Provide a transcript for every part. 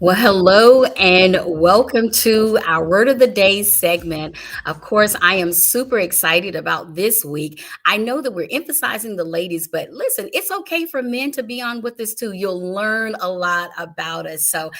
Well, hello and welcome to our Word of the Day segment. Of course, I am super excited about this week. I know that we're emphasizing the ladies, but listen, it's okay for men to be on with us too. You'll learn a lot about us. So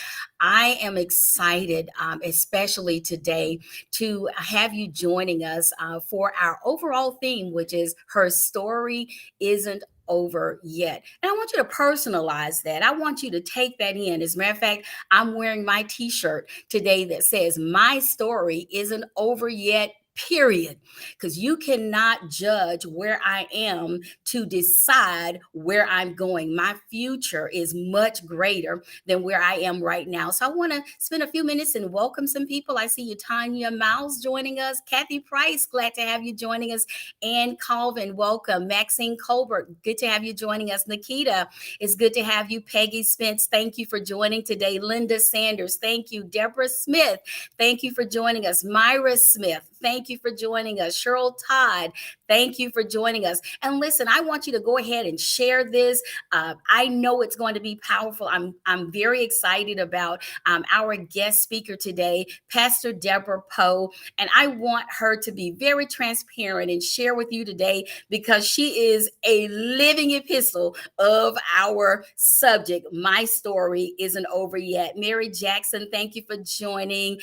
I am excited, especially today, to have you joining us for our overall theme, which is Her Story Isn't Over Yet. And I want you to personalize that. I want you to take that in. As a matter of fact, I'm wearing my t-shirt today that says my story isn't over yet. Period. Because you cannot judge where I am to decide where I'm going. My future is much greater than where I am right now. So I want to spend a few minutes and welcome some people. I see you, Tanya Miles, joining us. Kathy Price, glad to have you joining us. Ann Colvin, welcome. Maxine Colbert, good to have you joining us. Nikita, it's good to have you. Peggy Spence, thank you for joining today. Linda Sanders, thank you. Deborah Smith, thank you for joining us. Myra Smith, thank you for joining us. Cheryl Todd, thank you for joining us. And listen, I want you to go ahead and share this. I know it's going to be powerful. I'm very excited about our guest speaker today, Pastor Deborah Powe. And I want her to be very transparent and share with you today because she is a living epistle of our subject. My story isn't over yet. Mary Jackson, thank you for joining.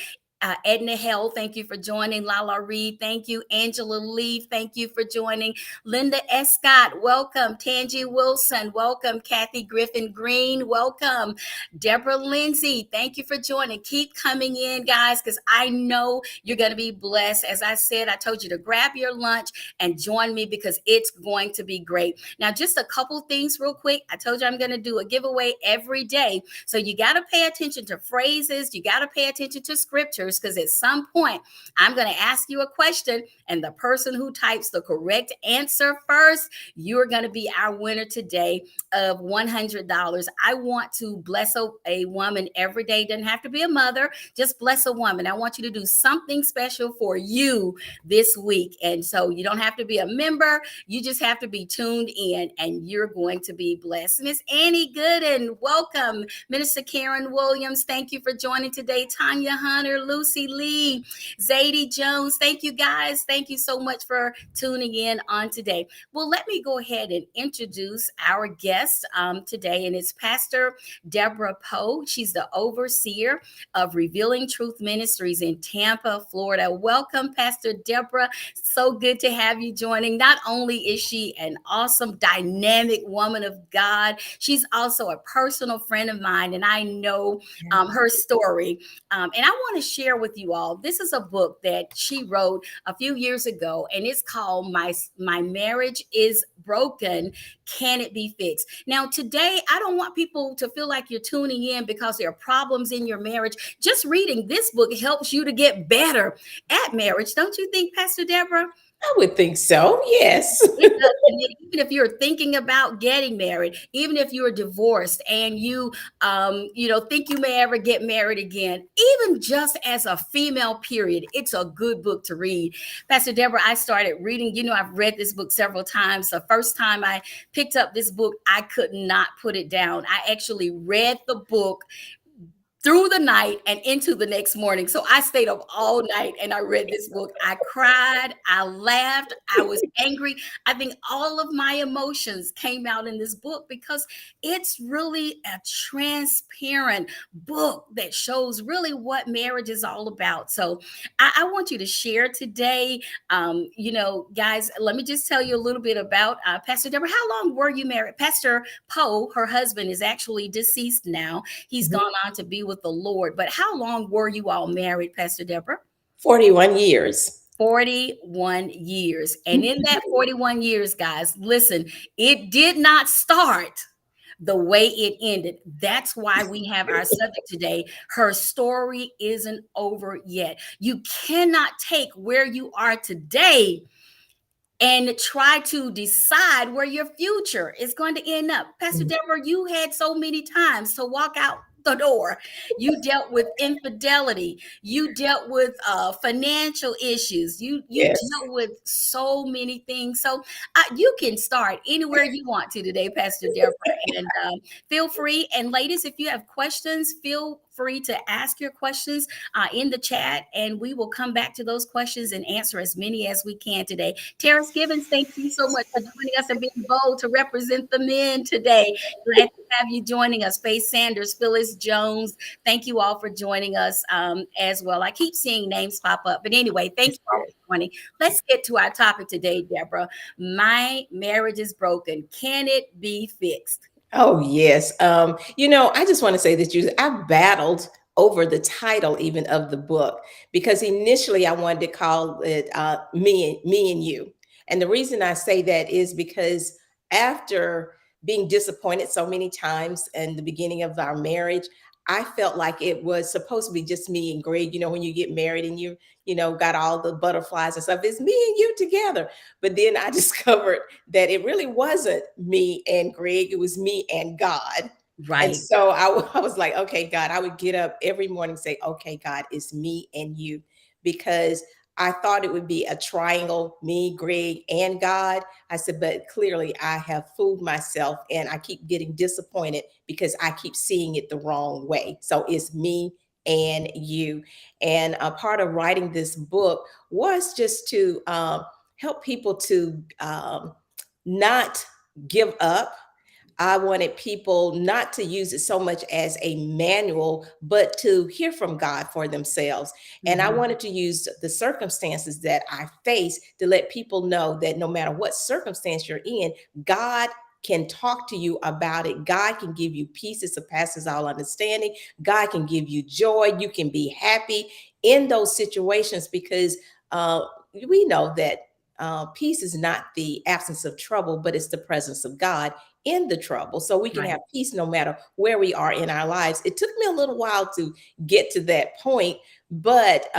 Edna Hell, thank you for joining. Lala Reed, thank you. Angela Lee, thank you for joining. Linda S. Scott, welcome. Tangi Wilson, welcome. Kathy Griffin Green, welcome. Deborah Lindsay, thank you for joining. Keep coming in, guys, because I know you're going to be blessed. As I said, I told you to grab your lunch and join me because it's going to be great. Now, just a couple things real quick. I told you I'm going to do a giveaway every day. So you got to pay attention to phrases. You got to pay attention to scriptures because at some point I'm going to ask you a question and the person who types the correct answer first, you're going to be our winner today of $100. I want to bless a woman every day. Doesn't have to be a mother, just bless a woman. I want you to do something special for you this week. And so you don't have to be a member. You just have to be tuned in and you're going to be blessed. Miss Annie Gooden, welcome. Minister Karen Williams, thank you for joining today. Tanya Hunter, Lucy Lee, Zadie Jones, thank you guys. Thank you so much for tuning in on today. Well, let me go ahead and introduce our guest today, and it's Pastor Deborah Powe. She's the overseer of Revealing Truth Ministries in Tampa, Florida. Welcome, Pastor Deborah. So good to have you joining. Not only is she an awesome, dynamic woman of God, she's also a personal friend of mine, and I know her story. And I want to share with you all. This is a book that she wrote a few years ago, and it's called My Marriage is Broken. Can it be fixed? Now, today, I don't want people to feel like you're tuning in because there are problems in your marriage. Just reading this book helps you to get better at marriage. Don't you think, Pastor Deborah? I would think so. Yes. It does. And even if you're thinking about getting married, even if you're divorced and you think you may ever get married again, even just as a female, period, it's a good book to read. Pastor Deborah, I started reading. I've read this book several times. The first time I picked up this book, I could not put it down. I actually read the book through the night and into the next morning. So I stayed up all night and I read this book. I cried, I laughed, I was angry. I think all of my emotions came out in this book because it's really a transparent book that shows really what marriage is all about. So I want you to share today. Guys, let me just tell you a little bit about Pastor Deborah. How long were you married? Pastor Powe, her husband, is actually deceased now. He's gone on to be with the Lord. But how long were you all married, Pastor Deborah? 41 years. 41 years. And in that 41 years, guys, listen, it did not start the way it ended. That's why we have our subject today. Her story isn't over yet. You cannot take where you are today and try to decide where your future is going to end up. Pastor Deborah, you had so many times to walk out the door. You dealt with infidelity. You dealt with financial issues. You Yes. dealt with so many things. So you can start anywhere you want to today, Pastor Deborah. And feel free. And ladies, if you have questions, feel free to ask your questions in the chat, and we will come back to those questions and answer as many as we can today. Terrence Gibbons, thank you so much for joining us and being bold to represent the men today. Glad to have you joining us. Faith Sanders, Phyllis Jones, thank you all for joining us as well. I keep seeing names pop up, but anyway, thank you all for joining. Let's get to our topic today, Deborah. My marriage is broken. Can it be fixed? Oh, yes. I just want to say that I battled over the title even of the book because initially I wanted to call it me and You. And the reason I say that is because after being disappointed so many times in the beginning of our marriage, I felt like it was supposed to be just me and Greg. When you get married and got all the butterflies and stuff, it's me and you together. But then I discovered that it really wasn't me and Greg, it was me and God. And Right. so I was like, okay, God, I would get up every morning and say, okay, God, it's me and you, because I thought it would be a triangle, me, Greg, and God. I said, but clearly I have fooled myself and I keep getting disappointed because I keep seeing it the wrong way. So it's me and you. And a part of writing this book was just to help people to not give up. I wanted people not to use it so much as a manual, but to hear from God for themselves. And I Mhm. wanted to use the circumstances that I face to let people know that no matter what circumstance you're in, God can talk to you about it. God can give you peace that surpasses all understanding. God can give you joy. You can be happy in those situations because we know that peace is not the absence of trouble, but it's the presence of God in the trouble. So we can Right. have peace no matter where we are in our lives. It took me a little while to get to that point, but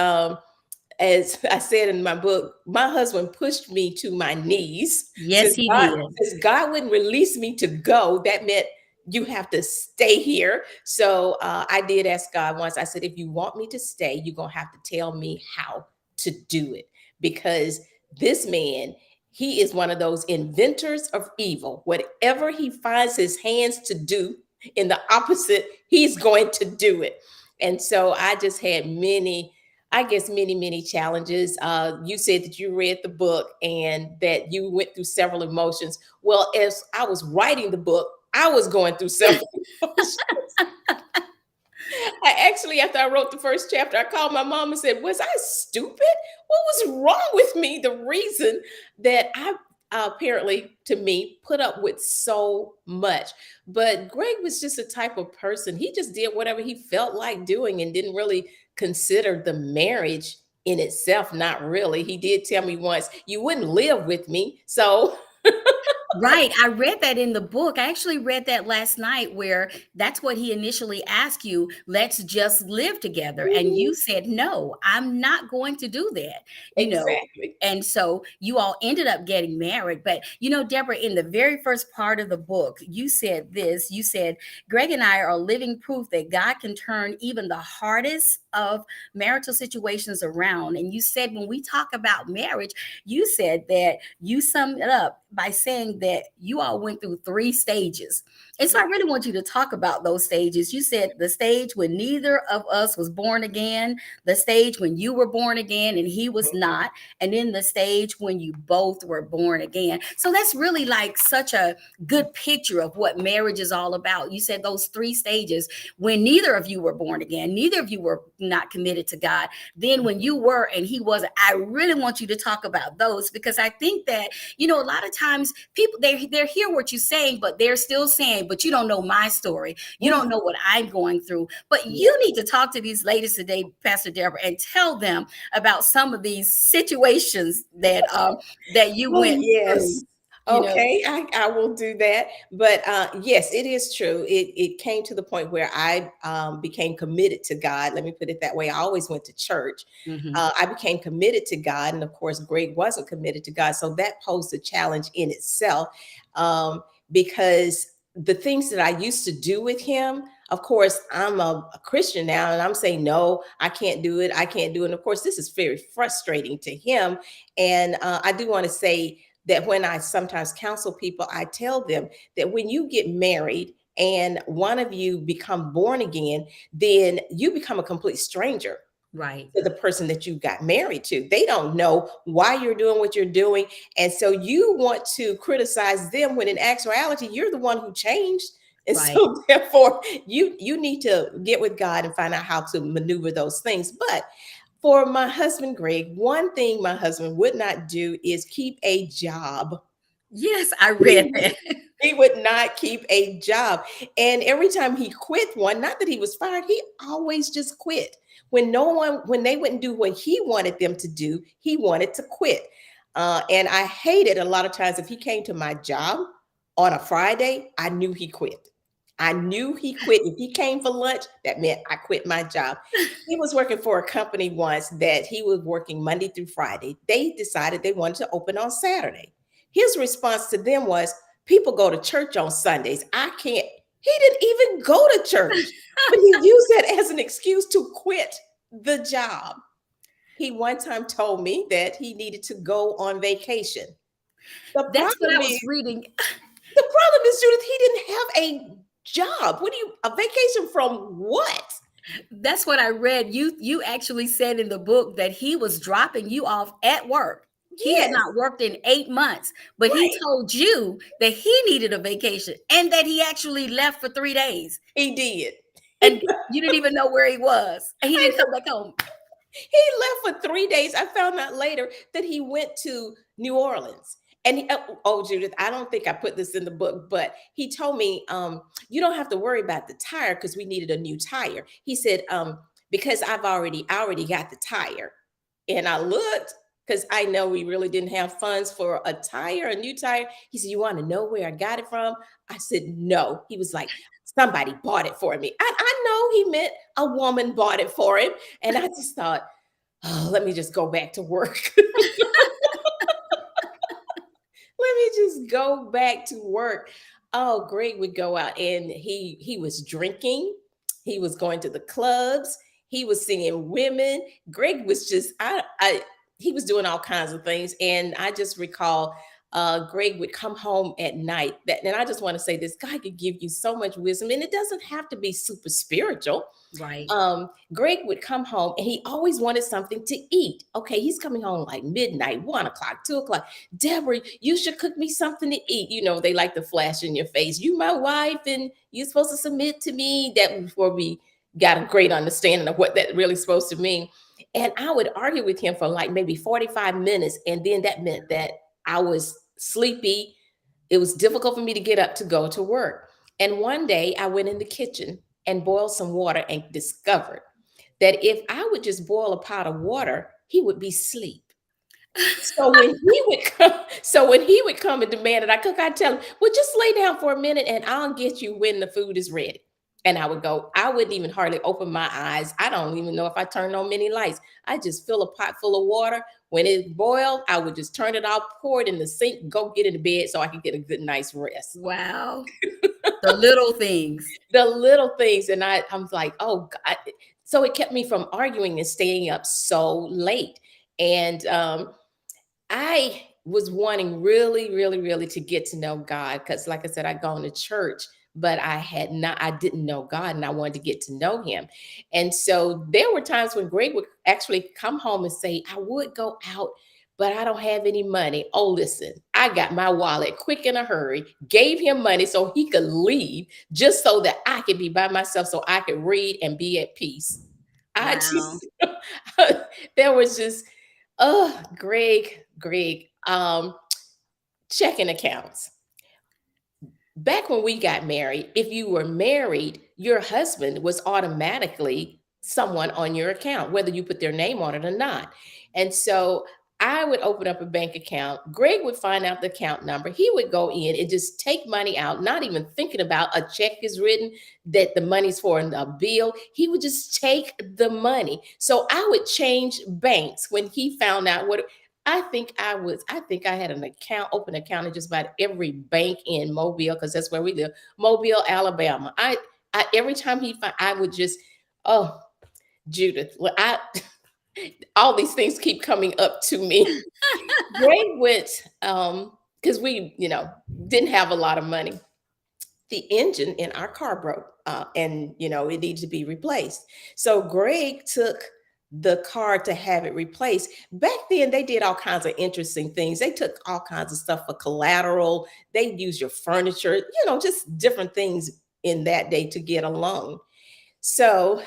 as I said in my book, my husband pushed me to my knees. Yes, he did. Since God wouldn't release me to go, that meant you have to stay here. So I did ask God once. I said, if you want me to stay, you're gonna have to tell me how to do it, because this man, he is one of those inventors of evil. Whatever he finds his hands to do in the opposite, he's going to do it. And so I just had many challenges. You said that you read the book and that you went through several emotions. Well, as I was writing the book, I was going through several emotions. I actually, after I wrote the first chapter, I called my mom and said, was I stupid? What was wrong with me? The reason that I apparently, to me, put up with so much. But Greg was just a type of person. He just did whatever he felt like doing and didn't really consider the marriage in itself. Not really. He did tell me once, you wouldn't live with me. So Right. I read that in the book. I actually read that last night where that's what he initially asked you, let's just live together. And mhm, you said, no, I'm not going to do that, you know. exactly. And so you all ended up getting married. But, Deborah, in the very first part of the book, you said this, you said, Greg and I are living proof that God can turn even the hardest of marital situations around. And you said, when we talk about marriage, you said that you summed it up by saying that you all went through three stages. And so I really want you to talk about those stages. You said the stage when neither of us was born again, the stage when you were born again and he was not, and then the stage when you both were born again. So that's really like such a good picture of what marriage is all about. You said those three stages when neither of you were born again, neither of you were not committed to God. Then when you were and he wasn't, I really want you to talk about those, because I think that, a lot of times people they hear what you're saying, but they're still saying, but you don't know my story. You don't Mhm. know what I'm going through. But Yeah. you need to talk to these ladies today, Pastor Deborah, and tell them about some of these situations that you Oh, went through. yes. You know, Okay, I will do that. But yes, it is true. It came to the point where I became committed to God. Let me put it that way. I always went to church. Mhm. I became committed to God. And of course, Greg wasn't committed to God. So that posed a challenge in itself, um, because the things that I used to do with him, of course, I'm a Christian now, and I'm saying, no, I can't do it. I can't do it. And of course, this is very frustrating to him. And I do want to say that when I sometimes counsel people, I tell them that when you get married, and one of you become born again, then you become a complete stranger Right. to the person that you got married to. They don't know why you're doing what you're doing. And so you want to criticize them when in actuality, you're the one who changed. And Right. so therefore you need to get with God and find out how to maneuver those things. But for my husband, Greg, one thing my husband would not do is keep a job. Yes, I read He that. he would not keep a job. And every time he quit one, not that he was fired, he always just quit. When they wouldn't do what he wanted them to do, he wanted to quit. And I hated a lot of times if he came to my job on a Friday, I knew he quit. I knew he quit. If he came for lunch, that meant I quit my job. He was working for a company once that he was working Monday through Friday. They decided they wanted to open on Saturday. His response to them was, people go to church on Sundays. I can't. He didn't even go to church, but he used that as an excuse to quit the job. He one time told me that he needed to go on vacation. The That's what problem I was is, reading. the problem is, Judith, he didn't have a job. What do you, a vacation from what? That's what I read. You actually said in the book that he was dropping you off at work. He had Yes, not worked in 8 months, but he right. told you that he needed a vacation and that he actually left for 3 days. He did. And you didn't even know where he was. And he I didn't come back home. He left for 3 days. I found out later that he went to New Orleans. And oh, Judith, I don't think I put this in the book, but he told me, you don't have to worry about the tire because we needed a new tire. He said, because I already got the tire. And I looked because I know we really didn't have funds for a tire, a new tire. He said, you want to know where I got it from? I said, no. He was like, somebody bought it for me. I know he meant a woman bought it for him. And I just thought, oh, let me just go back to work. Let me just go back to work. Oh, Greg would go out and he was drinking. He was going to the clubs. He was seeing women. Greg was just I he was doing all kinds of things. And I just recall Greg would come home at night. That, and I just want to say this: God could give you so much wisdom, and it doesn't have to be super spiritual. Right. Greg would come home and he always wanted something to eat. Okay, he's coming home like midnight, 1 o'clock, 2 o'clock. Deborah, you should cook me something to eat. You know, they like to flash in your face. You my wife, and you're supposed to submit to me. That before we got a great understanding of what that really supposed to mean. And I would argue with him for like maybe 45 minutes. And then that meant that I was sleepy. It was difficult for me to get up to go to work. And one day I went in the kitchen and boiled some water and discovered that if I would just boil a pot of water, he would be asleep. So when he would come and demand that I cook, I'd tell him, well, just lay down for a minute and I'll get you when the food is ready. And I would go, I wouldn't even hardly open my eyes. I don't even know if I turned on many lights. I just fill a pot full of water. When it boiled, I would just turn it off, pour it in the sink, go get into bed so I could get a good night's rest. Wow. The little things. The little things. And I'm like, oh God. So it kept me from arguing and staying up so late. And I was wanting really, really, really to get to know God because, like I said, I'd gone to church, but I didn't know God and I wanted to get to know him. And so there were times when Greg would actually come home and say, I would go out, but I don't have any money. Oh, listen, I got my wallet quick in a hurry, gave him money so he could leave just so that I could be by myself so I could read and be at peace. I Wow. just, there was just, oh, Greg, checking accounts. Back when we got married, if you were married, your husband was automatically someone on your account, whether you put their name on it or not. And so I would open up a bank account. Greg would find out the account number. He would go in and just take money out, not even thinking about a check is written that the money's for a bill. He would just take the money. So I would change banks when he found out what I think I had an account, open account in just about every bank in Mobile, because that's where we live, Mobile, Alabama. Every time I would just, oh, Judith, well, all these things keep coming up to me. Greg went, because we, didn't have a lot of money. the engine in our car broke, and it needed to be replaced. So Greg took the car to have it replaced. Back then, they did all kinds of interesting things. They took all kinds of stuff for collateral. They used your furniture, just different things in that day to get a loan. So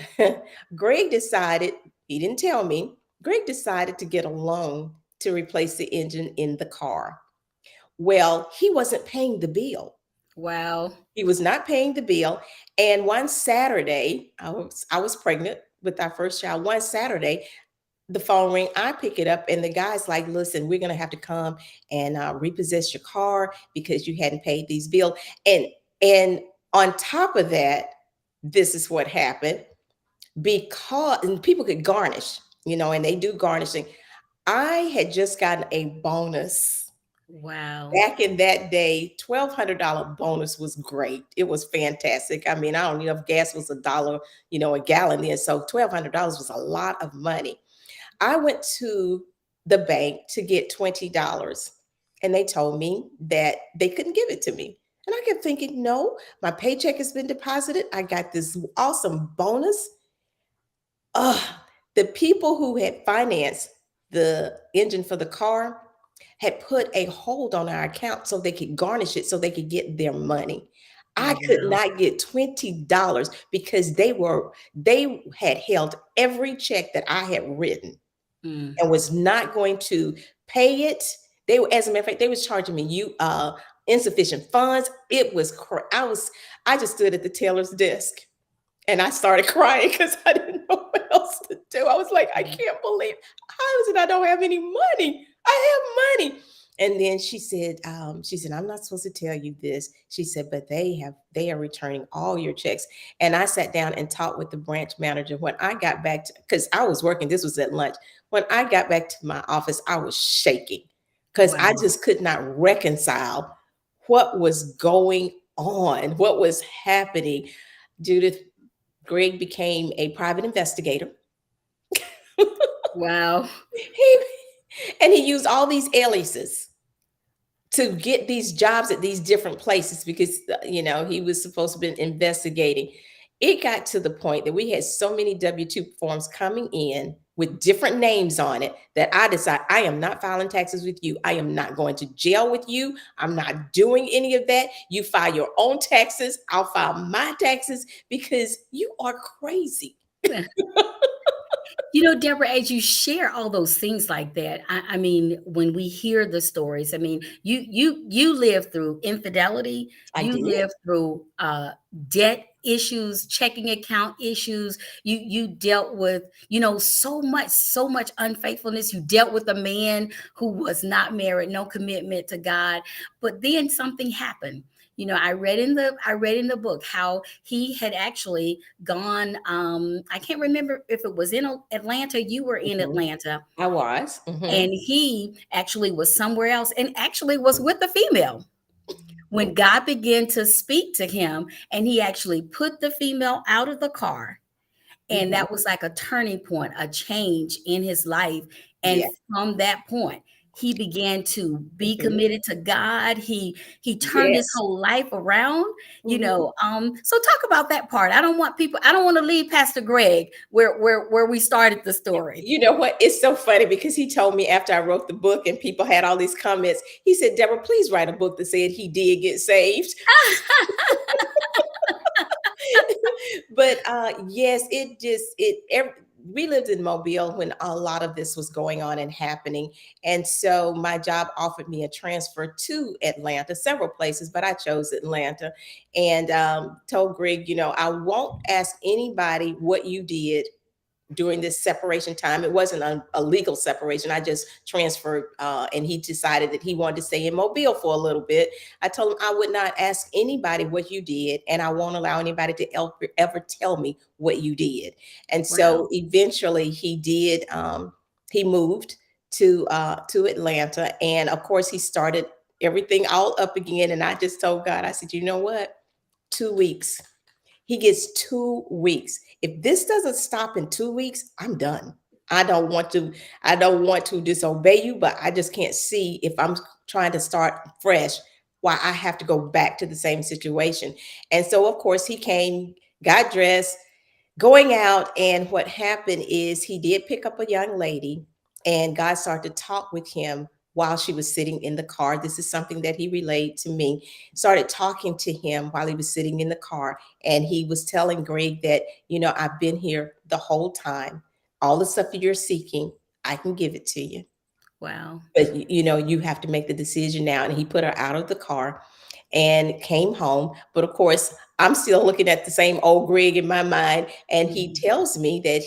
Greg decided, he didn't tell me, Greg decided to get a loan to replace the engine in the car. Well, he wasn't paying the bill. Wow. He was not paying the bill. And one Saturday, I was pregnant with our first child. One Saturday, the phone ring. I pick it up, and the guy's like, "Listen, we're gonna have to come and repossess your car because you hadn't paid these bills." And on top of that, this is what happened, because and people could garnish, and they do garnishing. I had just gotten a bonus. Wow. Back in that day, $1,200 bonus was great. It was fantastic. I mean, I don't know if gas was $1, a gallon then. So $1,200 was a lot of money. I went to the bank to get $20, and they told me that they couldn't give it to me. And I kept thinking, no, my paycheck has been deposited. I got this awesome bonus. Ugh, the people who had financed the engine for the car had put a hold on our account so they could garnish it, so they could get their money. I could Wow. not get $20 because they had held every check that I had written Mm. and was not going to pay it. They were, as a matter of fact, they was charging me insufficient funds. It was I just stood at the teller's desk and I started crying because I didn't know what else to do. I was like, I Mm. can't believe, how is it I don't have any money? I have money. And then she said, I'm not supposed to tell you this. She said, but they are returning all your checks. And I sat down and talked with the branch manager. When I got back to, because I was working, this was at lunch. When I got back to my office, I was shaking because I Wow. just could not reconcile what was going on, what was happening. Judith, Greg became a private investigator. Wow. he, and he used all these aliases to get these jobs at these different places because he was supposed to be investigating. It got to the point that we had so many W-2 forms coming in with different names on it that I decided I am not filing taxes with you. I am not going to jail with you. I'm not doing any of that. You file your own taxes. I'll file my taxes because you are crazy. Deborah, as you share all those things like that, I mean, when we hear the stories, I mean, you live through infidelity, I you did. live through debt issues, checking account issues. You dealt with, so much unfaithfulness. You dealt with a man who was not married, no commitment to God. But then something happened. I read in the book how he had actually gone. I can't remember if it was in Atlanta. You were in Mhm. Atlanta, I was. and he actually was somewhere else, and actually was with a female. When God began to speak to him, and he actually put the female out of the car, and Mhm. that was like a turning point, a change in his life. And Yeah. from that point, he began to be Mhm. committed to God. He turned his Yes. whole life around. Mhm. So talk about that part. I don't want to leave Pastor Greg where we started the story. You know what? It's so funny because he told me after I wrote the book and people had all these comments, he said, Deborah, please write a book that said he did get saved. But yes, we lived in Mobile when a lot of this was going on and happening. And so my job offered me a transfer to Atlanta, several places, but I chose Atlanta and told Greg, I won't ask anybody what you did during this separation time. It wasn't a legal separation. I just transferred, and he decided that he wanted to stay in Mobile for a little bit. I told him I would not ask anybody what you did, and I won't allow anybody to ever tell me what you did. And Wow. so eventually he did. He moved to Atlanta, and of course he started everything all up again. And I just told God, I said, you know what? 2 weeks. He gets 2 weeks. If this doesn't stop in 2 weeks, I'm done. I don't want to, I don't want to disobey you, but I just can't see if I'm trying to start fresh why I have to go back to the same situation. And so, of course, he came, got dressed, going out. And what happened is he did pick up a young lady, and God started to talk with him while she was sitting in the car. This is something that he relayed to me. Started talking to him while he was sitting in the car. And he was telling Greg that, I've been here the whole time. All the stuff that you're seeking, I can give it to you. Wow. But you have to make the decision now. And he put her out of the car and came home. But of course, I'm still looking at the same old Greg in my mind. And he Mhm. tells me that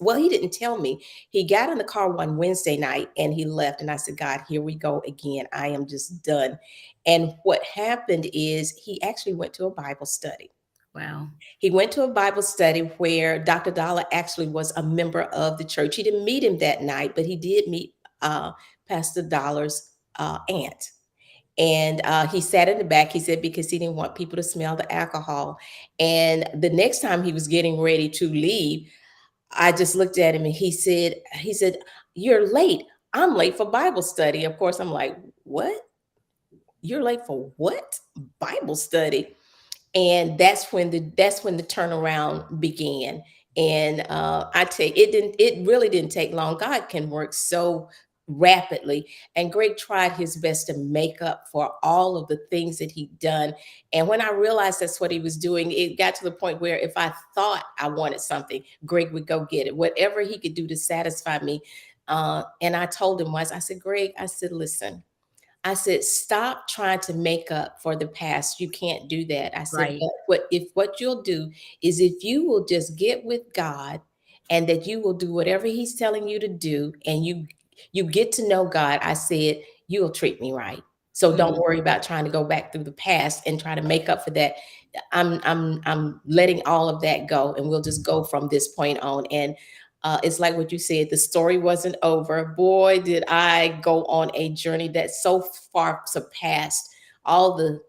well, he didn't tell me. He got in the car one Wednesday night and he left. And I said, God, here we go again. I am just done. And what happened is he actually went to a Bible study. Wow. He went to a Bible study where Dr. Dollar actually was a member of the church. He didn't meet him that night, but he did meet Pastor Dollar's aunt. And he sat in the back, he said, because he didn't want people to smell the alcohol. And the next time he was getting ready to leave, I just looked at him and he said, you're late. I'm late for Bible study. Of course, I'm like, what? You're late for what? Bible study? And that's when the turnaround began. And I tell you, it really didn't take long. God can work so rapidly. And Greg tried his best to make up for all of the things that he'd done. And when I realized that's what he was doing, it got to the point where if I thought I wanted something, Greg would go get it, whatever he could do to satisfy me. And I told him once, I said, Greg, I said, listen, I said, stop trying to make up for the past. You can't do that. I said, Right. but what you'll do is if you will just get with God and that you will do whatever he's telling you to do and you get to know God, I said, you'll treat me right. So don't Mhm. worry about trying to go back through the past and try to make up for that. I'm letting all of that go, and we'll just go from this point on. And it's like what you said, the story wasn't over. Boy, did I go on a journey that so far surpassed all the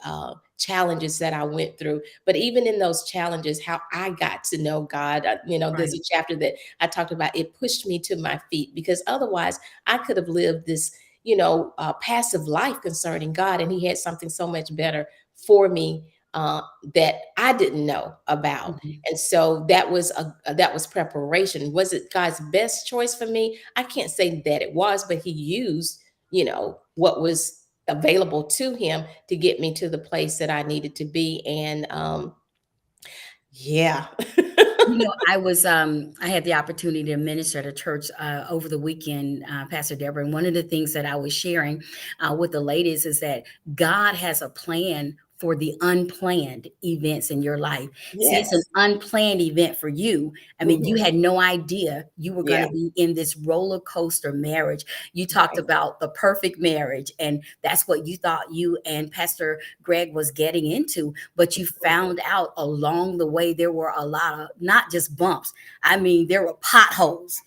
challenges that I went through. But even in those challenges, how I got to know God, there's Right. a chapter that I talked about. It pushed me to my feet because otherwise I could have lived this, passive life concerning God. And He had something so much better for me uh, that I didn't know about. Mhm. And so that was preparation. Was it God's best choice for me? I can't say that it was, but He used, what was available to Him to get me to the place that I needed to be. And yeah. I had the opportunity to minister at a church over the weekend, Pastor Deborah. And one of the things that I was sharing with the ladies is that God has a plan for the unplanned events in your life. See, it's an Yes. unplanned event for you. I mean, you Mhm. had no idea you were going Yeah. to be in this roller coaster marriage. You talked Right. about the perfect marriage, and that's what you thought you and Pastor Greg was getting into, but you found out along the way there were a lot of not just bumps. I mean, there were potholes,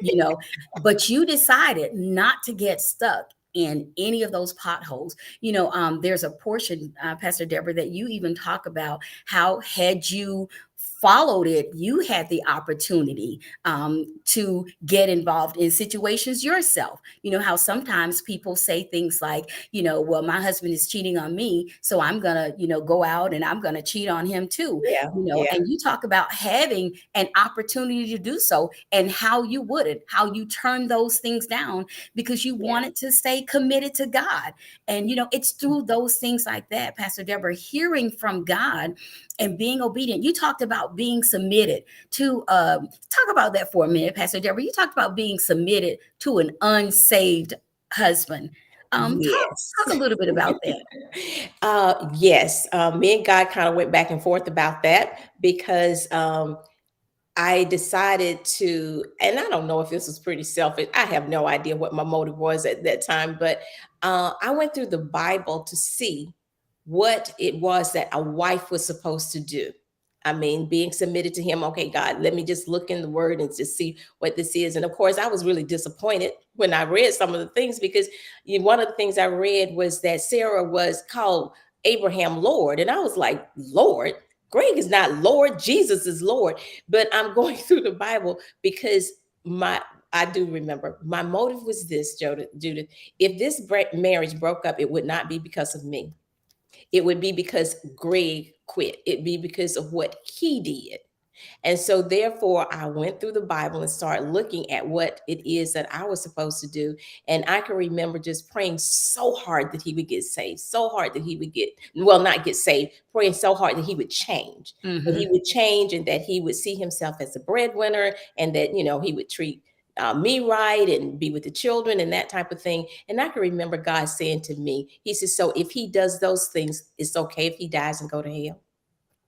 you know, but you decided not to get stuck in any of those potholes. There's a portion, Pastor Deborah, that you even talk about how had you followed it, you had the opportunity to get involved in situations yourself. You know how sometimes people say things like, well, my husband is cheating on me, so I'm gonna, go out and I'm gonna cheat on him too. Yeah. Yeah. And you talk about having an opportunity to do so and how you wouldn't, how you turn those things down because you Yeah. wanted to stay committed to God. And it's through those things like that, Pastor Deborah, hearing from God and being obedient. You talked about being submitted to talk about that for a minute, Pastor Deborah. You talked about being submitted to an unsaved husband. Yes. Talk a little bit about that. Yes. Me and God kind of went back and forth about that because I decided to, and I don't know if this was pretty selfish. I have no idea what my motive was at that time, but I went through the Bible to see what it was that a wife was supposed to do. I mean, being submitted to Him. Okay, God, let me just look in the Word and just see what this is. And of course, I was really disappointed when I read some of the things because one of the things I read was that Sarah was called Abraham Lord. And I was like, Lord? Greg is not Lord. Jesus is Lord. But I'm going through the Bible because my I do remember. My motive was this, Judith. If this marriage broke up, it would not be because of me. It would be because Greg quit. It'd be because of what he did. And so, therefore, I went through the Bible and started looking at what it is that I was supposed to do. And I can remember just praying so hard that he would get saved, so hard that he would well, not get saved, praying so hard that Mm-hmm. he would change and that he would see himself as a breadwinner and that, he would treat me right and be with the children and that type of thing. And I can remember God saying to me, he says, so if he does those things, it's okay if he dies and go to hell.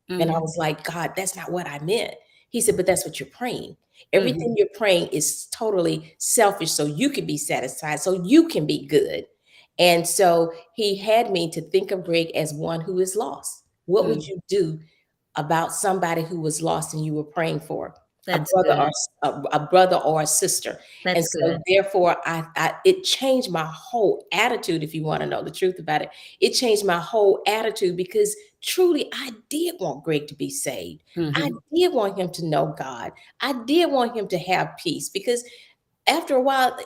And I Mm-hmm. was like, God, that's not what I meant. He said, but that's what you're praying. Mm-hmm. Everything you're praying is totally selfish so you can be satisfied, so you can be good. And so he had me to think of Greg as one who is lost. What would Mm. you do about somebody who was lost and you were praying for? A That's brother or good. a brother or a sister. And That's so good. therefore I it changed my whole attitude. If you want to know the truth about it, it changed my whole attitude because truly I did want Greg to be saved. I Mm-hmm. did want him to know God. I did want him to have peace because after a while,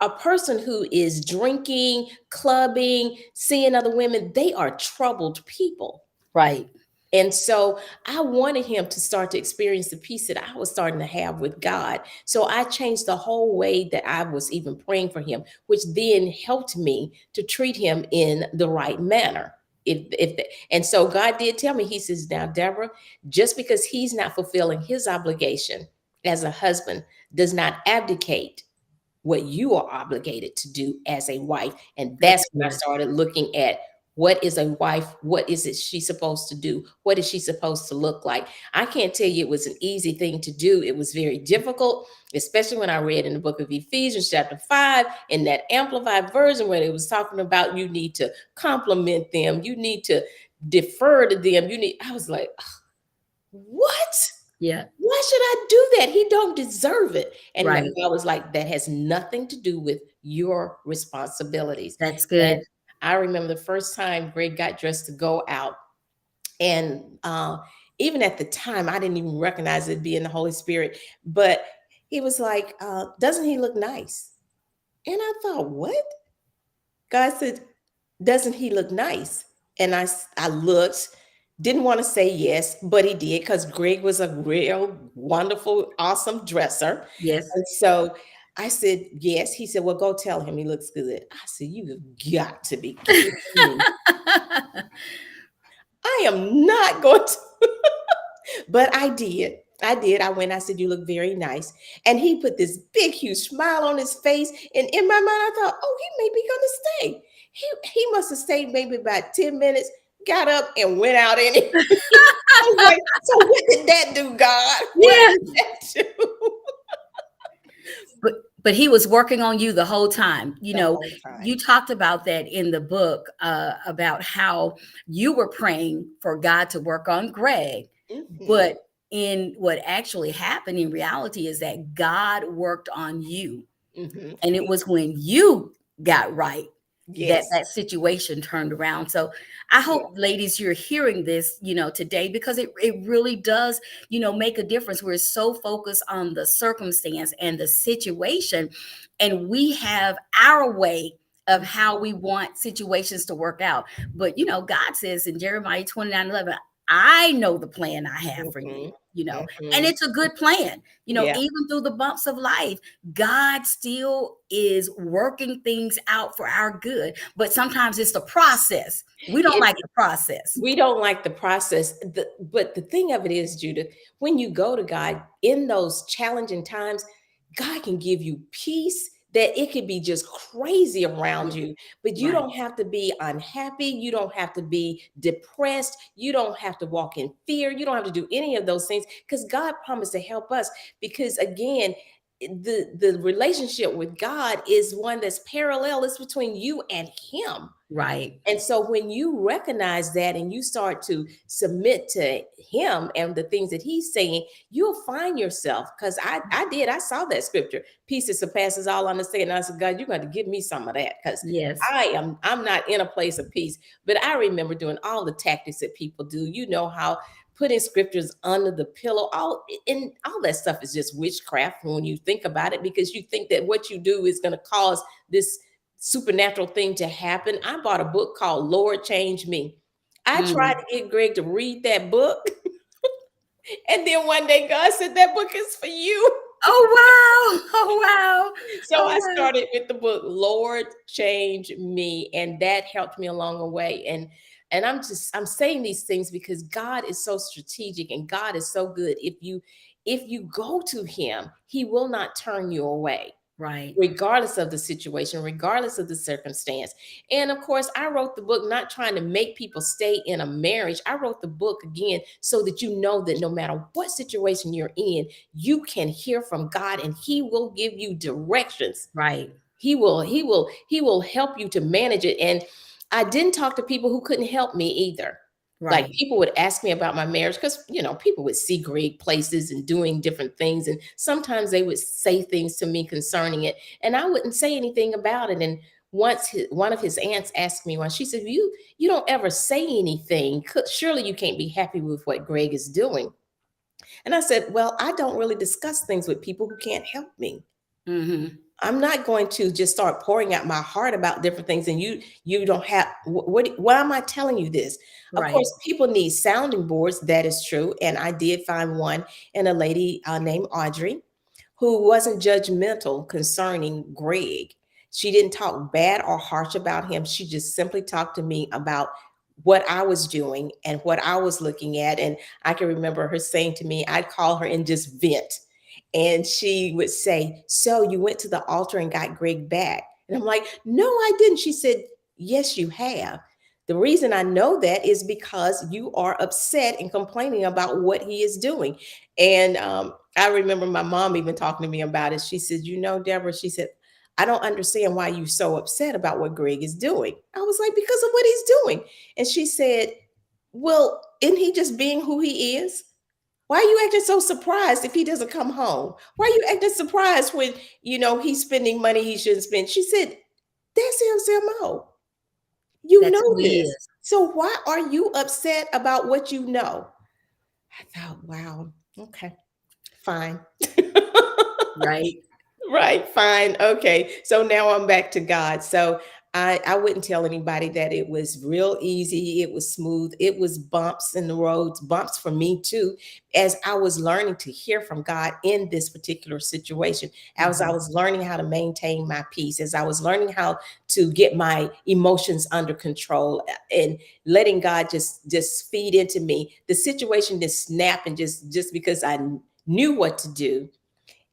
a person who is drinking, clubbing, seeing other women, they are troubled people. Right. And so I wanted him to start to experience the peace that I was starting to have with God. So I changed the whole way that I was even praying for him, which then helped me to treat him in the right manner. And so God did tell me, he says, now, Deborah, just because he's not fulfilling his obligation as a husband does not abdicate what you are obligated to do as a wife. And That's that's when I good. started looking at what is a wife? What is it she supposed to do? What is she supposed to look like? I can't tell you it was an easy thing to do. It was very difficult, especially when I read in the book of Ephesians, chapter 5, in that amplified version where it was talking about you need to compliment them, you need to defer to them. I was like, what? Yeah. Why should I do that? He don't deserve it. And Right. God was like, that has nothing to do with your responsibilities. That's And good. I remember the first time Greg got dressed to go out. And even at the time, I didn't even recognize it being the Holy Spirit. But he was like, doesn't he look nice? And I thought, what? God said, doesn't he look nice? And I looked, didn't want to say yes, but he did because Greg was a real wonderful, awesome dresser. Yes. And so I said, yes. He said, well, go tell him he looks good. I said, you have got to be kidding me. I am not going to. But I did. I did. I went, I said, you look very nice. And he put this big, huge smile on his face. And in my mind, I thought, oh, he may be going to stay. He must have stayed maybe about 10 minutes, got up and went out anyway. I was like, so what did that do, God? What Yeah. did that do? But he was working on you the whole time. The whole You time. talked about that in the book, about how you were praying for God to work on Greg, Hmm. but in what actually happened in reality is that God worked on you. Hmm. And it was when you got right that Yes. that situation turned around. So I Yeah. hope, ladies, you're hearing this, today, because it really does, make a difference. We're so focused on the circumstance and the situation, and we have our way of how we want situations to work out. But God says in Jeremiah 29:11, I know the plan I have for you, Hmm. and Hmm. it's a good plan, Yeah. even through the bumps of life. God still is working things out for our good, but sometimes it's the process. We don't It like the process. We don't like the process. But the thing of it is, Judith, when you go to God in those challenging times, God can give you peace that it could be just crazy around you, but you Right, don't have to be unhappy. You don't have to be depressed. You don't have to walk in fear. You don't have to do any of those things because God promised to help us. Because again, the relationship with God is one that's parallel. It's between you and Him. right. And so when you recognize that and you start to submit to him and the things that he's saying, you'll find yourself. Because I saw that scripture, peace that surpasses all understanding. I said, God, you're going to give me some of that because Yes. I'm not in a place of peace. But I remember doing all the tactics that people do. You know how putting scriptures under the pillow. All that stuff is just witchcraft when you think about it, because you think that what you do is going to cause this supernatural thing to happen. I bought a book called Lord Change Me. I tried Mm. to get Greg to read that book, and then one day God said that book is for you. Oh wow. Oh wow. So Oh I wow. started with the book Lord Change Me, and that helped me along the way. And I'm saying these things because God is so strategic and God is so good. If you go to him, he will not turn you away, Right. regardless of the situation, regardless of the circumstance. And of course, I wrote the book not trying to make people stay in a marriage. I wrote the book again so that you know that no matter what situation you're in, you can hear from God and he will give you directions. Right. He will help you to manage it. And I didn't talk to people who couldn't help me either. Like, Right. people would ask me about my marriage because people would see Greg places and doing different things, and sometimes they would say things to me concerning it, and I wouldn't say anything about it. And once one of his aunts asked me once, she said, "You don't ever say anything. Surely you can't be happy with what Greg is doing." And I said, "Well, I don't really discuss things with people who can't help me. Mm-hmm. I'm not going to just start pouring out my heart about different things, and you don't have what why am I telling you this?" Of Right. course, people need sounding boards. That is true, and I did find one in a lady named Audrey, who wasn't judgmental concerning Greg. She didn't talk bad or harsh about him. She just simply talked to me about what I was doing and what I was looking at. And I can remember her saying to me, I'd call her and just vent. And she would say, "So you went to the altar and got Greg back?" And I'm like, "No, I didn't." She said, "Yes, you have. The reason I know that is because you are upset and complaining about what he is doing." And I remember my mom even talking to me about it. She said, Deborah, she said, "I don't understand why you're so upset about what Greg is doing." I was like, "Because of what he's doing." And she said, "Well, isn't he just being who he is? Why are you acting so surprised if he doesn't come home? Why are you acting surprised when, he's spending money he shouldn't spend?" She said, "That's his MO. You That's who know he this. is. So why are you upset about what you know?" I thought, wow, okay, fine. Right. Right, fine. Okay. So now I'm back to God. So I wouldn't tell anybody that it was real easy. It was smooth. It was bumps in the roads, bumps for me too, as I was learning to hear from God in this particular situation, as I Mm-hmm. was learning how to maintain my peace, as I was learning how to get my emotions under control, and letting God just feed into me. The situation just snap, and just because I knew what to do,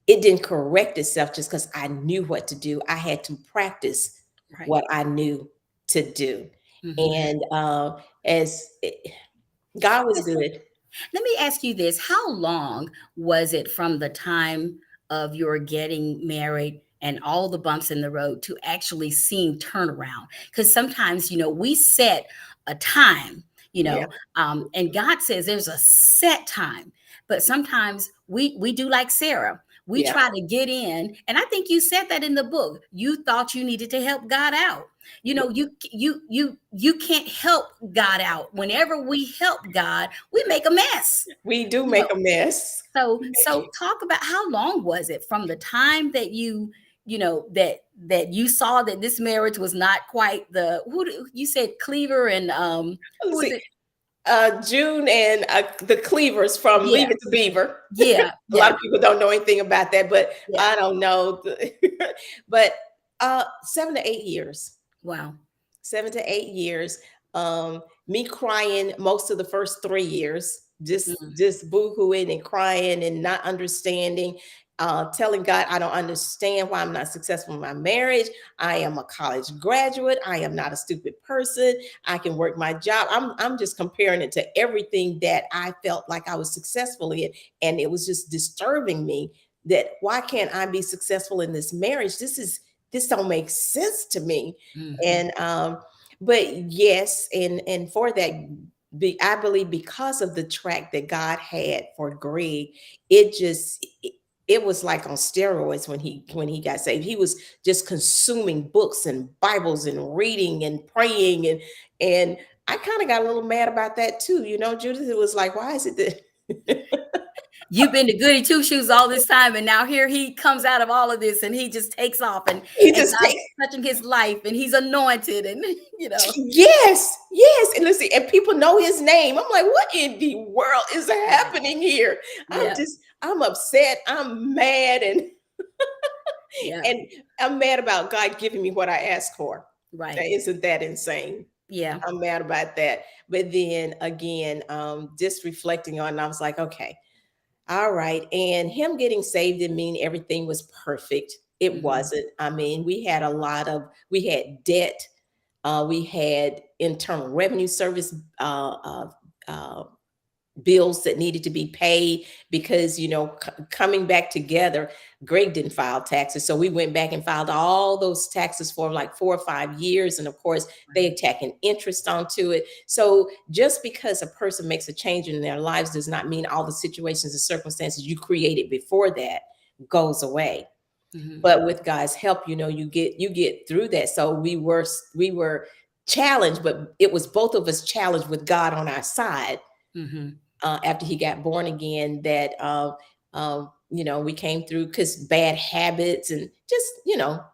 it didn't correct itself just because I knew what to do. I had to practice Right. what I knew to do. Mm-hmm. And as God was good. Let me ask you this. How long was it from the time of your getting married and all the bumps in the road to actually seeing turnaround? Because sometimes, we set a time, Yeah, and God says there's a set time. But sometimes we do like Sarah. We yeah. try to get in, and I think you said that in the book. You thought you needed to help God out. You can't help God out. Whenever we help God, we make a mess. We do You know, make a mess. so talk about how long was it from the time that that you saw that this marriage was not quite the you said Cleaver and who Let's was see. it? June and the Cleavers from Yeah, Leave It to Beaver. yeah, A lot yeah, of people don't know anything about that, but yeah. I don't know. But 7 to 8 years. Wow. 7 to 8 years. Me crying most of the first 3 years, Mm, just boo-hooing and crying and not understanding, telling God I don't understand why I'm not successful in my marriage. I am a college graduate. I am not a stupid person. I can work my job. I'm just comparing it to everything that I felt like I was successful in, and it was just disturbing me that why can't I be successful in this marriage? This don't make sense to me. mhm. And but yes, and for that, I believe because of the track that God had for Greg, it was like on steroids when he got saved. He was just consuming books and Bibles and reading and praying, and I kind of got a little mad about that too. You know, Judith, it was like, why is it that You've been the goody two shoes all this time, and now here he comes out of all of this, and he just takes off, he and just God's takes? touching his life, and he's anointed, and you know, Yes, yes. And listen, and people know his name. I'm like, what in the world is right, happening here? yeah, I'm upset. I'm mad, yeah, and I'm mad about God giving me what I asked for. right, Isn't that insane? yeah, I'm mad about that. But then again, just reflecting on, it, I was like, okay, all right. And him getting saved didn't mean everything was perfect. It hmm, wasn't. I mean, we had debt. We had Internal Revenue Service uh, bills that needed to be paid because, coming back together, Greg didn't file taxes. So we went back and filed all those taxes for like 4 or 5 years. And of course, they right, tack an interest onto it. So just because a person makes a change in their lives does not mean all the situations and circumstances you created before that goes away. hmm, But with God's help, you get through that. So we were challenged, but it was both of us challenged with God on our side hmm, after he got born again, that we came through because bad habits and just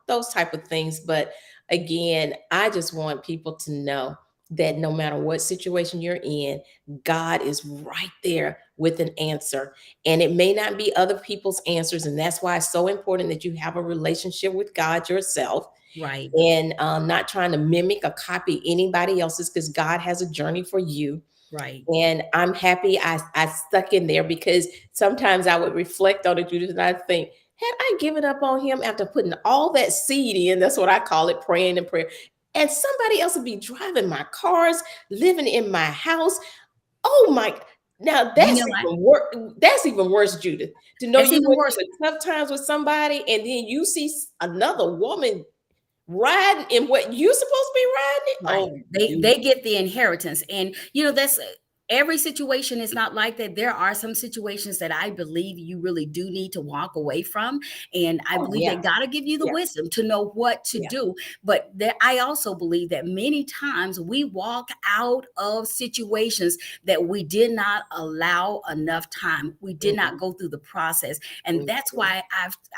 those type of things. But again, I just want people to know that no matter what situation you're in, God is right there with an answer. And it may not be other people's answers, and that's why it's so important that you have a relationship with God yourself, right, and not trying to mimic or copy anybody else's, because God has a journey for you. right, And I'm happy I stuck in there, because sometimes I would reflect on it, Judith, and I think, had I given up on him after putting all that seed in, that's what I call it, praying and prayer, and somebody else would be driving my cars, living in my house. Oh my, now you that's know, even worse. That's even worse, Judith. To know that's you even went worse. through the tough times with somebody, and then you see another woman riding in what you supposed to be riding in. Right. Oh, They get the inheritance. And that's every situation is not like that. There are some situations that I believe you really do need to walk away from. And I oh believe yeah, that God will give you the yeah, wisdom to know what to yeah. do. But I also believe that many times we walk out of situations that we did not allow enough time. We did not Mhm, go through the process. And that's mhm. why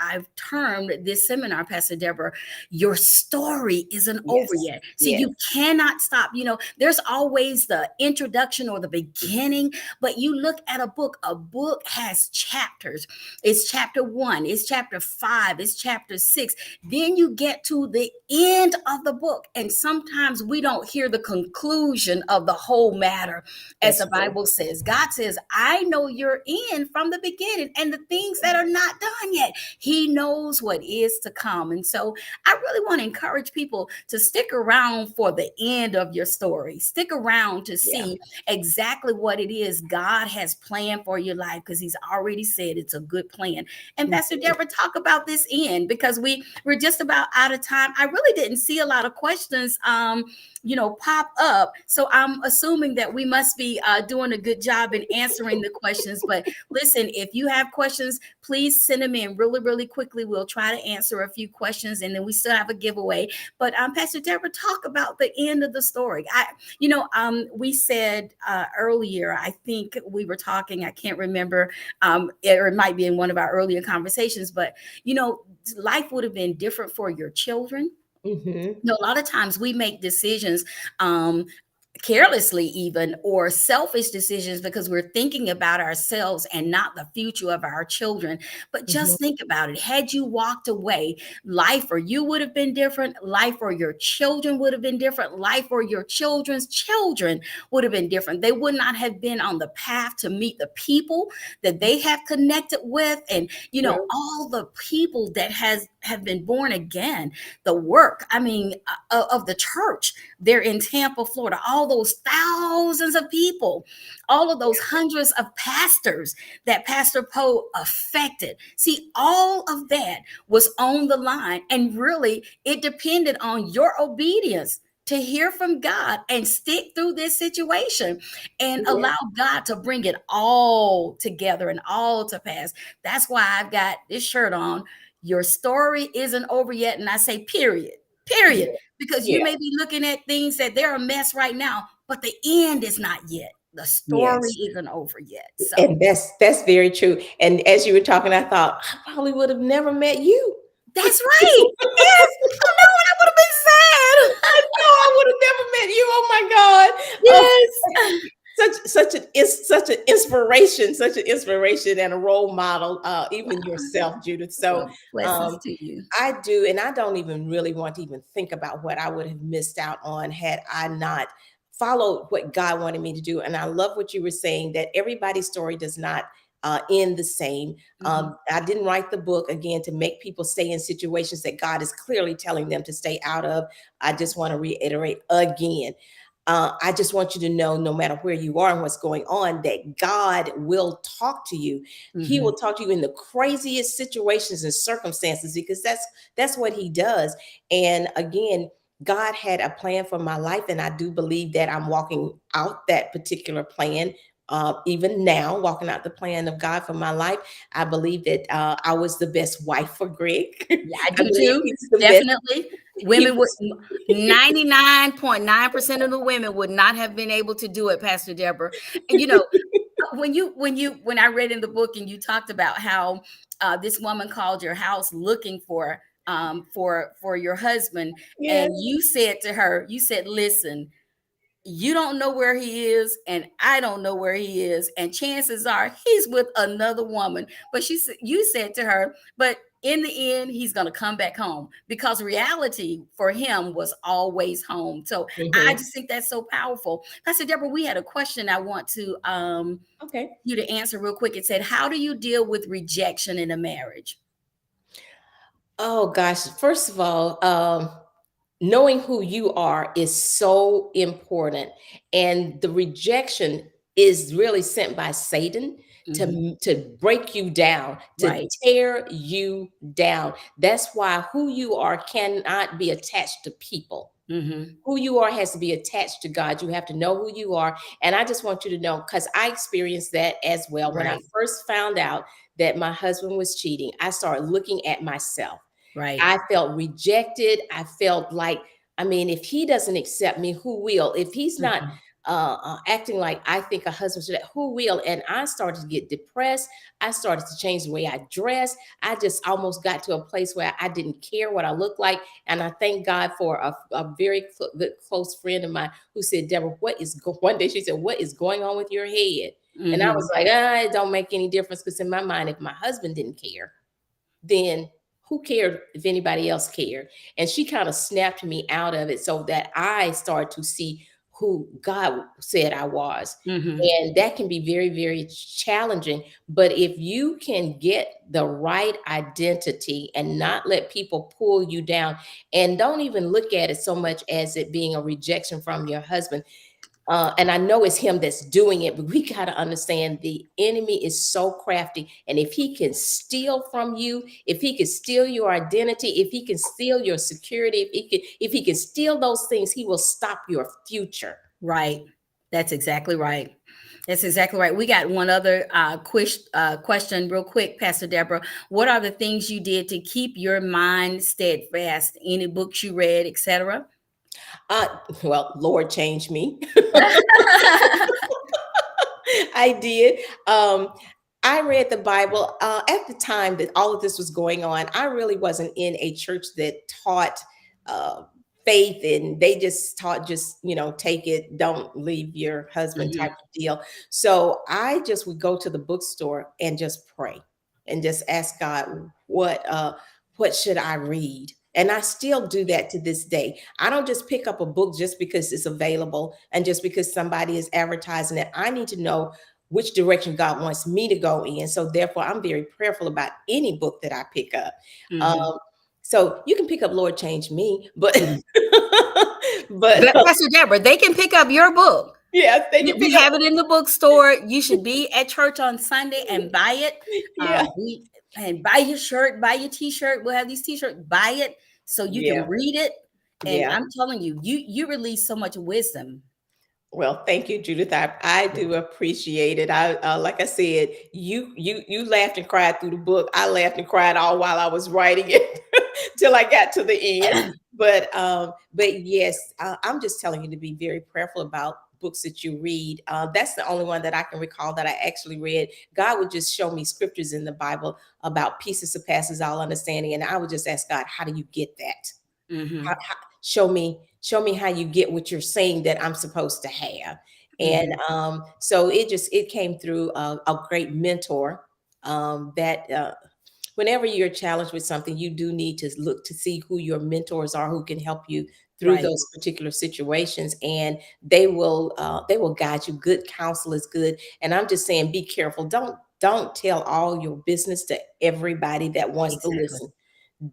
I've termed this seminar, Pastor Deborah, your story isn't over Yes, yet. See, yes, you cannot stop. There's always the introduction or the beginning, but you look at a book has chapters. It's chapter 1, it's chapter 5, it's chapter 6. Then you get to the end of the book, and sometimes we don't hear the conclusion of the whole matter. As that's the true. Bible says, God says, I know your end from the beginning, and the things that are not done yet. He knows what is to come. And so I really want to encourage people to stick around for the end of your story. Stick around to Yeah. see exactly what it is God has planned for your life, because He's already said it's a good plan. And Pastor Mhm. Deborah, talk about this end, because we're just about out of time. I really didn't see a lot of questions pop up. So I'm assuming that we must be doing a good job in answering the questions. But listen, if you have questions, please send them in really, really quickly. We'll try to answer a few questions, and then we still have a giveaway. But Pastor Deborah, talk about the end of the story. We said earlier, I think we were talking, I can't remember, it might be in one of our earlier conversations, but life would have been different for your children. Mhm. A lot of times we make decisions um, carelessly, even, or selfish decisions, because we're thinking about ourselves and not the future of our children. But Mhm. just think about it. Had you walked away, life for you would have been different. Life for your children would have been different. Life for your children's children would have been different. They would not have been on the path to meet the people that they have connected with, and True. all the people that have been born again, the work, I mean, of the church there in Tampa, Florida, all those thousands of people, all of those hundreds of pastors that Pastor Powe affected. See, all of that was on the line. And really, it depended on your obedience to hear from God and stick through this situation and Yeah. allow God to bring it all together and all to pass. That's why I've got this shirt on. Your story isn't over yet. And I say, period, period, Yeah. because you Yeah. may be looking at things that they're a mess right now, but the end is not yet. The story Yes. isn't over yet. So And that's very true. And as you were talking, I thought I probably would have never met you. that's right. Yes. Oh no, I would have been sad. No, I would have never met you. Oh my God. Oh, Yes. such an inspiration and a role model, even yourself, Judith. So Well, blessings um, to you. I do, and I don't even really want to even think about what I would have missed out on had I not followed what God wanted me to do. And I love what you were saying, that everybody's story does not end the same. Mhm. I didn't write the book again to make people stay in situations that God is clearly telling them to stay out of. I just want to reiterate again. I just want you to know, no matter where you are and what's going on, that God will talk to you. He will Mhm. talk to you in the craziest situations and circumstances, because that's what He does. And again, God had a plan for my life, and I do believe that I'm walking out that particular plan. Even now, walking out the plan of God for my life, I believe that I was the best wife for Greg. Yeah, I I do believe too. he's the best. Definitely. He Women would was, 99.9% of the women would not have been able to do it, Pastor Deborah. And when I read in the book and you talked about how this woman called your house looking for your husband, yes. and you said to her, you said, listen, you don't know where he is and I don't know where he is, and chances are he's with another woman. But you said to her, but in the end he's going to come back home, because reality for him was always home. So I Mhm. just think that's so powerful. Pastor Deborah, we had a question I want to Okay. you to answer real quick. It said, how do you deal with rejection in a marriage? Oh gosh, first of all, knowing who you are is so important, and the rejection is really sent by Satan Hmm. to break you down, to Right. tear you down. That's why who you are cannot be attached to people. Hmm. Who you are has to be attached to God. You have to know who you are. And I just want you to know, because I experienced that as well. When I Right. first found out that my husband was cheating, I started looking at myself. Right. I felt rejected. I felt like, I mean, if he doesn't accept me, who will? If he's not Hmm. acting like I think a husband should, who will? And I started to get depressed. I started to change the way I dress. I just almost got to a place where I didn't care what I looked like. And I thank God for a very good close friend of mine who said, Deborah, one day she said, what is going on with your head? And I was Hmm. like, it don't make any difference, because in my mind, if my husband didn't care, then who cared if anybody else cared? And she kind of snapped me out of it, so that I started to see who God said I was. Hmm. And that can be very, very challenging. But if you can get the right identity and not let people pull you down, and don't even look at it so much as it being a rejection from your husband, and I know it's him that's doing it, but we got to understand the enemy is so crafty. And if he can steal from you, if he can steal your identity, if he can steal your security, if he can steal those things, he will stop your future. Right. That's exactly right. That's exactly right. We got one other question, real quick, Pastor Deborah. What are the things you did to keep your mind steadfast? Any books you read, etc.? Uh, well, Lord changed me. I did. I read the Bible at the time that all of this was going on. I really wasn't in a church that taught uh, faith, and they just taught, just take it, don't leave your husband type Hmm. of deal. So I just would go to the bookstore and just pray and just ask God, what should I read? And I still do that to this day. I don't just pick up a book just because it's available and just because somebody is advertising it. I need to know which direction God wants me to go in. So therefore, I'm very prayerful about any book that I pick up. Hmm. Um, so you can pick up Lord Change Me, but Hmm. but But Pastor Deborah, they can pick up your book. yes, they can We pick up. have it in the bookstore. You should be at church on Sunday and buy it. Yeah, We and buy your shirt, buy your T-shirt. We'll have these T-shirts. Buy it so you can yeah, read it. And yeah. I'm telling you, you release so much wisdom. Well, thank you, Judith. I do appreciate it. I like I said, you laughed and cried through the book. I laughed and cried all while I was writing it till I got to the end. But yes, I'm just telling you to be very prayerful about books that you read. That's the only one that I can recall that I actually read. God would just show me scriptures in the Bible about peace that surpasses all understanding, and I would just ask God, how do you get that? Mm-hmm. Show me how you get what you're saying that I'm supposed to have. And Mm-hmm. so it came through a great mentor that whenever you're challenged with something, you do need to look to see who your mentors are, who can help you through Right. those particular situations, and they will guide you. Good counsel is good, and I'm just saying, be careful. Don't tell all your business to everybody that wants to Exactly. listen.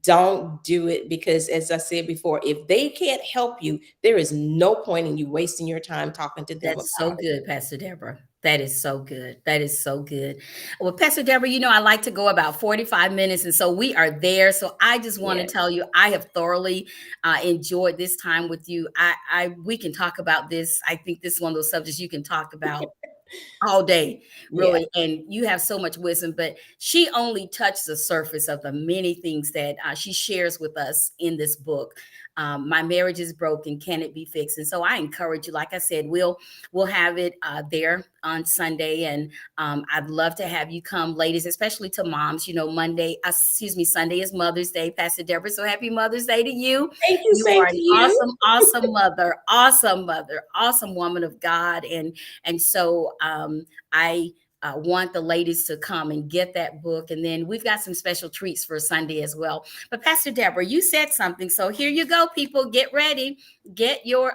Don't do it, because as I said before, if they can't help you, there is no point in you wasting your time talking to them That's so about it. good, Pastor Deborah. That is so good. That is so good. Well, Pastor Deborah, I like to go about 45 minutes. And so we are there. So I just want to Yes. tell you, I have thoroughly enjoyed this time with you. We can talk about this. I think this is one of those subjects you can talk about all day, Yeah. really. And you have so much wisdom, but she only touched the surface of the many things that she shares with us in this book. My marriage is broken. Can it be fixed? And so I encourage you, like I said, we'll have it there on Sunday. And I'd love to have you come, ladies, especially to moms. Sunday is Mother's Day, Pastor Deborah. So happy Mother's Day to you. Thank you. You Same are to an you. awesome mother, awesome woman of God. And so I want the ladies to come and get that book. And then we've got some special treats for Sunday as well. But Pastor Deborah, you said something. So here you go, people. Get ready. Get your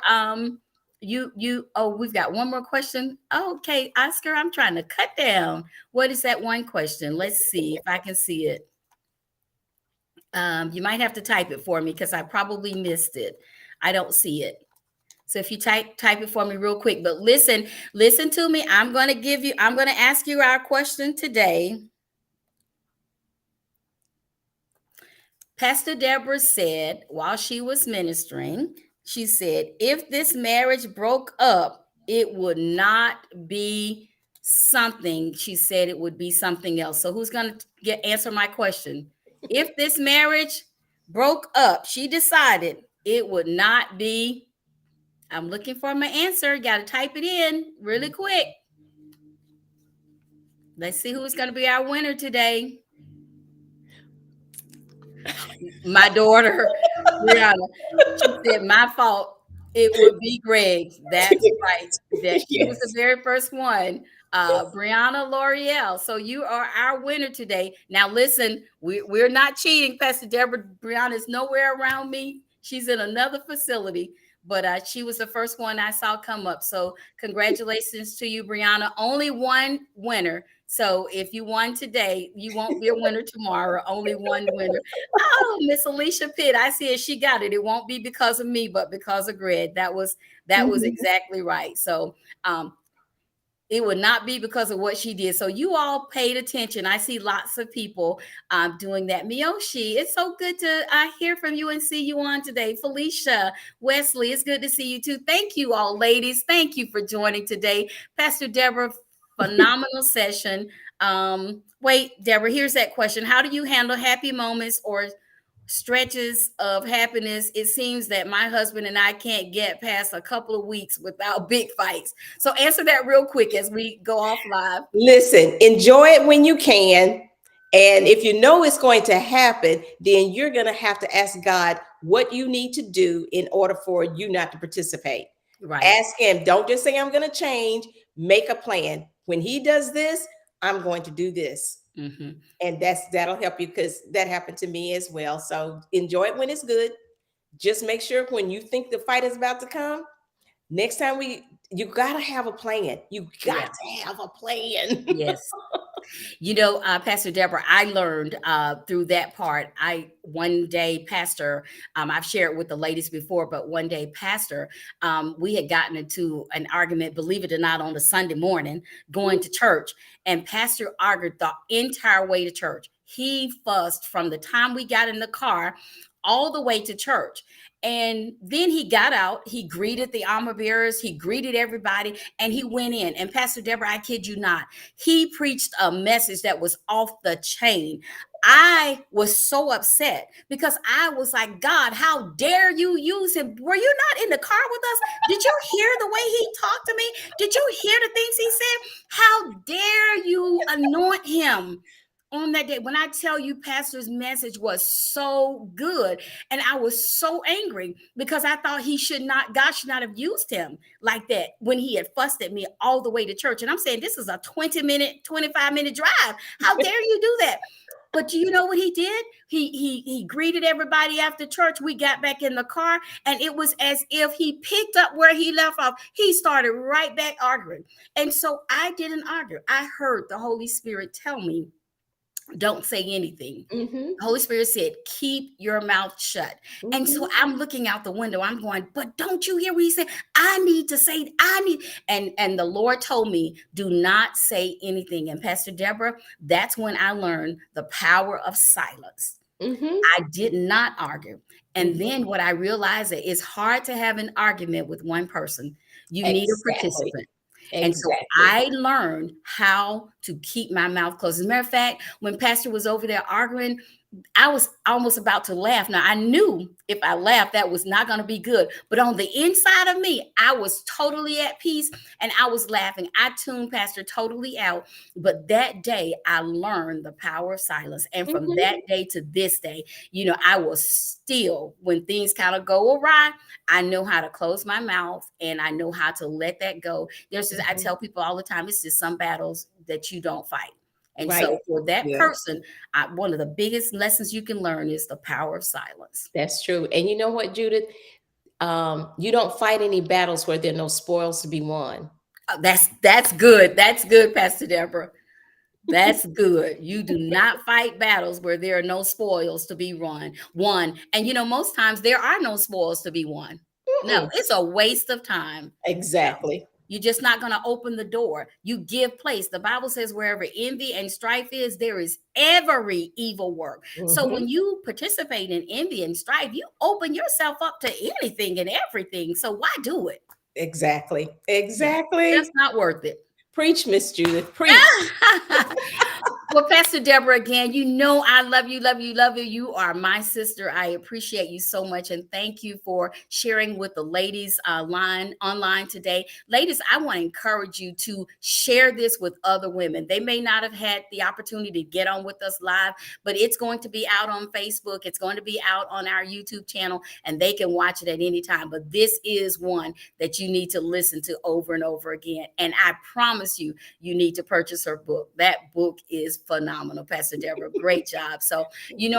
we've got one more question. Okay, Oscar, I'm trying to cut down. What is that one question? Let's see if I can see it. You might have to type it for me because I probably missed it. I don't see it. So if you type it for me real quick, but listen to me. I'm going to ask you our question today. Pastor Deborah said while she was ministering, she said, if this marriage broke up, it would not be something. She said it would be something else. So who's going to answer my question? If this marriage broke up, she decided it would not be. I'm looking for my answer. Got to type it in really quick. Let's see who's going to be our winner today. My daughter, Brianna, she said, my fault. It would be Greg. That's right. That he was the Yes. very first one. Brianna L'Oreal. So you are our winner today. Now, listen, we're not cheating, Pastor Deborah. Brianna is nowhere around me. She's in another facility, but she was the first one I saw come up. So congratulations to you, Brianna. Only one winner. So if you won today, you won't be a winner tomorrow. Only one winner. Oh, Miss Alicia Pitt, I see it. She got it. It won't be because of me, but because of Greg. That was Mhm. exactly right. So it would not be because of what she did. So you all paid attention. I see lots of people doing that. Miyoshi, it's so good to hear from you and see you on today. Felicia, Wesley, it's good to see you too. Thank you all, ladies. Thank you for joining today. Pastor Deborah, phenomenal session. Wait, Deborah, here's that question. How do you handle happy moments or stretches of happiness? It seems that my husband and I can't get past a couple of weeks without big fights. So answer that real quick as we go off live. Listen, enjoy it when you can. And if you know it's going to happen, then you're going to have to ask God what you need to do in order for you not to participate. Right. Ask Him. Don't just say, I'm going to change. Make a plan. When He does this, I'm going to do this. Mm-hmm. And that'll help you, because that happened to me as well. So enjoy it when it's good. Just make sure when you think the fight is about to come, next time you got to have a plan. You got Yeah. to have a plan. Yes. Pastor Deborah, I learned through that part. One day, Pastor, I've shared with the ladies before, but one day, Pastor, we had gotten into an argument, believe it or not, on a Sunday morning going to church. And Pastor argued the entire way to church. He fussed from the time we got in the car all the way to church. And then he got out, he greeted the armor bearers, he greeted everybody, and he went in. And Pastor Deborah, I kid you not, he preached a message that was off the chain. I was so upset because I was like, God, how dare you use him? Were you not in the car with us? Did you hear the way he talked to me? Did you hear the things he said? How dare you anoint him? On that day, when I tell you, Pastor's message was so good, and I was so angry because I thought God should not have used him like that when he had fussed at me all the way to church. And I'm saying, this is a 20-minute, 25-minute drive. How dare you do that? But do you know what he did? He greeted everybody after church. We got back in the car, and it was as if he picked up where he left off. He started right back arguing. And so I didn't argue. I heard the Holy Spirit tell me, don't say anything. Mm-hmm. The Holy Spirit said, keep your mouth shut. And so Mm-hmm. I'm looking out the window. I'm going, but don't you hear what he said? I need to say, I need. And the Lord told me, do not say anything. And Pastor Deborah, that's when I learned the power of silence. Mm-hmm. I did not argue. And Mm-hmm. then what I realized that it's hard to have an argument with one person. You need a Exactly. participant. And so Exactly. I learned how to keep my mouth closed. As a matter of fact, when Pastor was over there arguing, I was almost about to laugh. Now, I knew if I laughed, that was not going to be good. But on the inside of me, I was totally at peace and I was laughing. I tuned Pastor totally out. But that day, I learned the power of silence. And from that Mm-hmm. day to this day, I was still, when things kind of go awry, I know how to close my mouth and I know how to let that go. I Mm-hmm. tell people all the time, it's just some battles that you don't fight. And Right. so for that Yeah. person, one of the biggest lessons you can learn is the power of silence. That's true. And you know what, Judith? You don't fight any battles where there are no spoils to be won. That's good. That's good, Pastor Deborah. That's good. You do not fight battles where there are no spoils to be won. And most times there are no spoils to be won. No, Mm-mm. it's a waste of time. No. Exactly. You're just not going to open the door. You give place. The Bible says wherever envy and strife is, there is every evil work. So Mm-hmm. when you participate in envy and strife, you open yourself up to anything and everything. So why do it? Exactly. Yeah, just Exactly. not worth it. Preach, Miss Judith. Preach. Well, Pastor Deborah, again, I love you, love you, love you. You are my sister. I appreciate you so much. And thank you for sharing with the ladies online today. Ladies, I want to encourage you to share this with other women. They may not have had the opportunity to get on with us live, but it's going to be out on Facebook. It's going to be out on our YouTube channel, and they can watch it at any time. But this is one that you need to listen to over and over again. And I promise you, you need to purchase her book. That book is phenomenal, Pastor Deborah. Great job. So,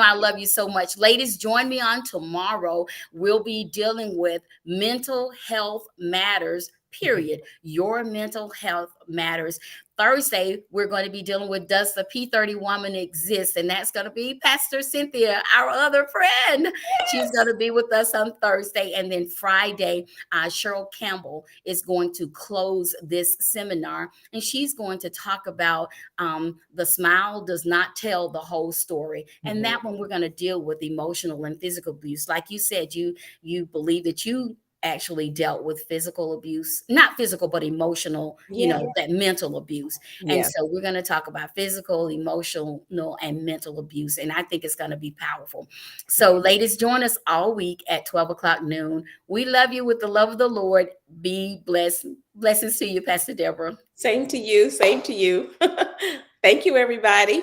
I love you so much. Ladies, join me on tomorrow. We'll be dealing with mental health matters. Period. Your mental health matters. Thursday, we're going to be dealing with, does the P30 woman exist? And that's going to be Pastor Cynthia, our other friend. She's going to be with us on Thursday. And then Friday, Cheryl Campbell is going to close this seminar. And she's going to talk about the smile does not tell the whole story. And Mhm. that one, we're going to deal with emotional and physical abuse. Like you said, you believe that you actually dealt with physical abuse, not physical, but emotional, Yeah. that mental abuse. And Yeah. so we're going to talk about physical, emotional, and mental abuse. And I think it's going to be powerful. So ladies, join us all week at 12 o'clock noon. We love you with the love of the Lord. Be blessed. Blessings to you, Pastor Deborah. Same to you. Same to you. Thank you, everybody.